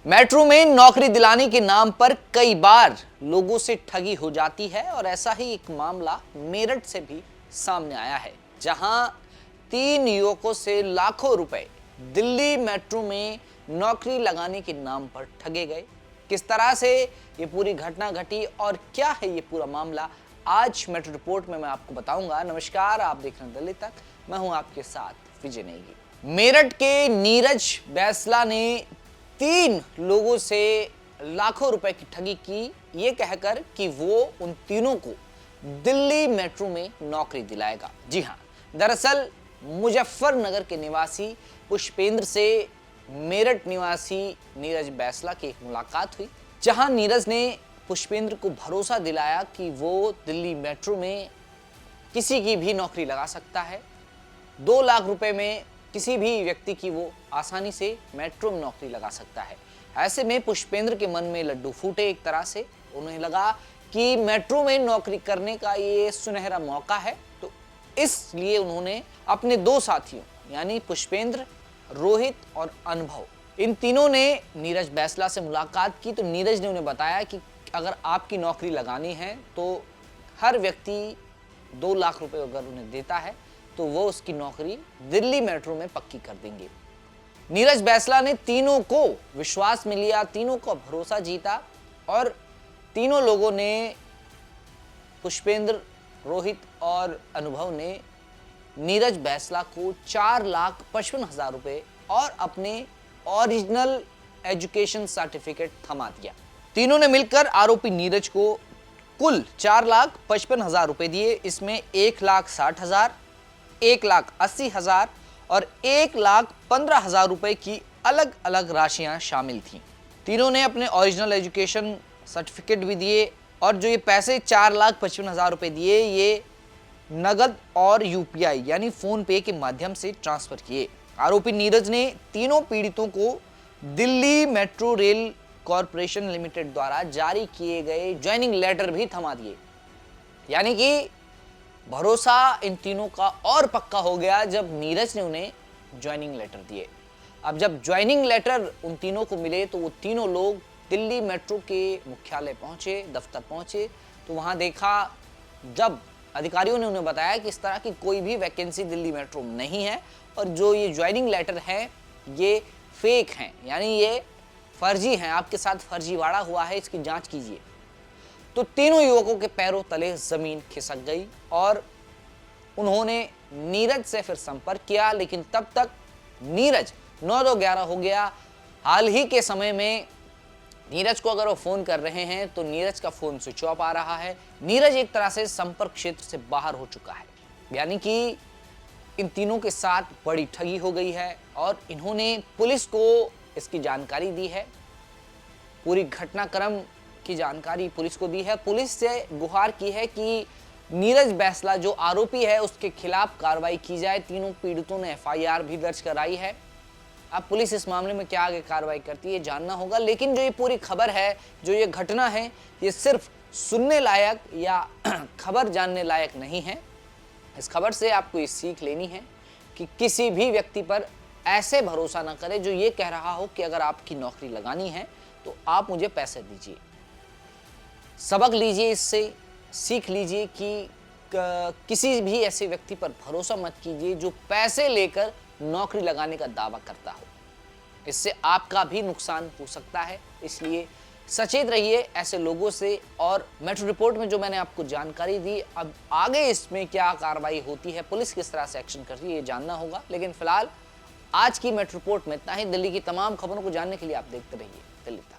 Metro में नौकरी दिलाने के नाम पर कई बार लोगों से ठगी हो जाती है और ऐसा ही एक मामला मेरठ से भी सामने आया है, जहां 3 युवकों से लाखों रुपए दिल्ली मेट्रो में नौकरी लगाने के नाम पर ठगे गए। किस तरह से ये पूरी घटना घटी और क्या है ये पूरा मामला, आज मेट्रो रिपोर्ट में मैं आपको बताऊंगा। नमस्कार, आप देख रहे हैं दिल्ली तक, मैं हूं आपके साथ विजय नेगी। मेरठ के नीरज बैसला ने 3 लोगों से लाखों रुपए की ठगी की, ये कहकर कि वो उन तीनों को दिल्ली मेट्रो में नौकरी दिलाएगा। जी हां, दरअसल मुजफ्फरनगर के निवासी पुष्पेंद्र से मेरठ निवासी नीरज बैसला की एक मुलाकात हुई, जहां नीरज ने पुष्पेंद्र को भरोसा दिलाया कि वो दिल्ली मेट्रो में किसी की भी नौकरी लगा सकता है। 2 लाख रुपए में किसी भी व्यक्ति की वो आसानी से मेट्रो में नौकरी लगा सकता है। ऐसे में पुष्पेंद्र के मन में लड्डू फूटे। एक तरह से उन्हें लगा कि मेट्रो में नौकरी करने का ये सुनहरा मौका है, तो इसलिए उन्होंने अपने 2 साथियों यानी पुष्पेंद्र, रोहित और अनुभव, इन तीनों ने नीरज बैसला से मुलाकात की। तो नीरज ने उन्हें बताया कि अगर आपकी नौकरी लगानी है तो हर व्यक्ति 2 लाख रुपए अगर उन्हें देता है तो वो उसकी नौकरी दिल्ली मेट्रो में पक्की कर देंगे। नीरज बैसला ने तीनों को विश्वास में लिया, तीनों का भरोसा जीता और तीनों लोगों ने, पुष्पेंद्र, रोहित और अनुभव ने नीरज बैसला को 4,55,000 रुपए और अपने ओरिजिनल एजुकेशन सर्टिफिकेट थमा दिया। तीनों ने मिलकर आरोपी नीरज को कुल 4,55,000 रुपए दिए। इसमें 1,60,000, 1,80,000 और 1,15,000 रुपए की अलग अलग राशियां शामिल थीं। तीनों ने अपने ओरिजिनल एजुकेशन सर्टिफिकेट भी दिए और जो ये पैसे 4,55,000 रुपए दिए, ये नगद और यूपीआई यानी फोन पे के माध्यम से ट्रांसफर किए। आरोपी नीरज ने तीनों पीड़ितों को Delhi metro rail corporation limited द्वारा जारी किए गए ज्वाइनिंग लेटर भी थमा दिए। यानी कि भरोसा इन तीनों का और पक्का हो गया जब नीरज ने उन्हें ज्वाइनिंग लेटर दिए। अब जब ज्वाइनिंग लेटर उन तीनों को मिले तो वो तीनों लोग दिल्ली मेट्रो के मुख्यालय पहुंचे, दफ्तर पहुंचे, तो वहां देखा, जब अधिकारियों ने उन्हें बताया कि इस तरह की कोई भी वैकेंसी दिल्ली मेट्रो में नहीं है और जो ये ज्वाइनिंग लेटर है ये फेक हैं, यानी ये फर्जी हैं, आपके साथ फर्जीवाड़ा हुआ है, इसकी जांच कीजिए। तो तीनों युवकों के पैरों तले जमीन खिसक गई और उन्होंने नीरज से फिर संपर्क किया, लेकिन तब तक नीरज 9-11 हो गया। हाल ही के समय में नीरज को अगर वो फोन कर रहे हैं तो नीरज का फोन स्विच ऑफ आ रहा है। नीरज एक तरह से संपर्क क्षेत्र से बाहर हो चुका है, यानी कि इन तीनों के साथ बड़ी ठगी हो गई है और इन्होंने पुलिस को इसकी जानकारी दी है। पूरी घटनाक्रम की जानकारी पुलिस को दी है। पुलिस से गुहार की है कि नीरज बैसला जो आरोपी है उसके खिलाफ कार्रवाई की जाए। तीनों पीड़ितों ने एफआईआर भी दर्ज कराई है। अब पुलिस इस मामले में क्या आगे कार्रवाई करती है जानना होगा, लेकिन जो ये पूरी खबर है, जो ये घटना है, ये सिर्फ सुनने लायक या खबर जानने लायक नहीं है। इस खबर से आपको ये सीख लेनी है कि किसी भी व्यक्ति पर ऐसे भरोसा ना करें जो ये कह रहा हो कि अगर आपकी नौकरी लगानी है तो आप मुझे पैसे दीजिए। सबक लीजिए, इससे सीख लीजिए कि किसी भी ऐसे व्यक्ति पर भरोसा मत कीजिए जो पैसे लेकर नौकरी लगाने का दावा करता हो। इससे आपका भी नुकसान हो सकता है, इसलिए सचेत रहिए ऐसे लोगों से। और मेट्रो रिपोर्ट में जो मैंने आपको जानकारी दी, अब आगे इसमें क्या कार्रवाई होती है, पुलिस किस तरह से एक्शन करती है, ये जानना होगा। लेकिन फिलहाल आज की मेट्रो रिपोर्ट में इतना ही। दिल्ली की तमाम खबरों को जानने के लिए आप देखते रहिए दिल्ली तक।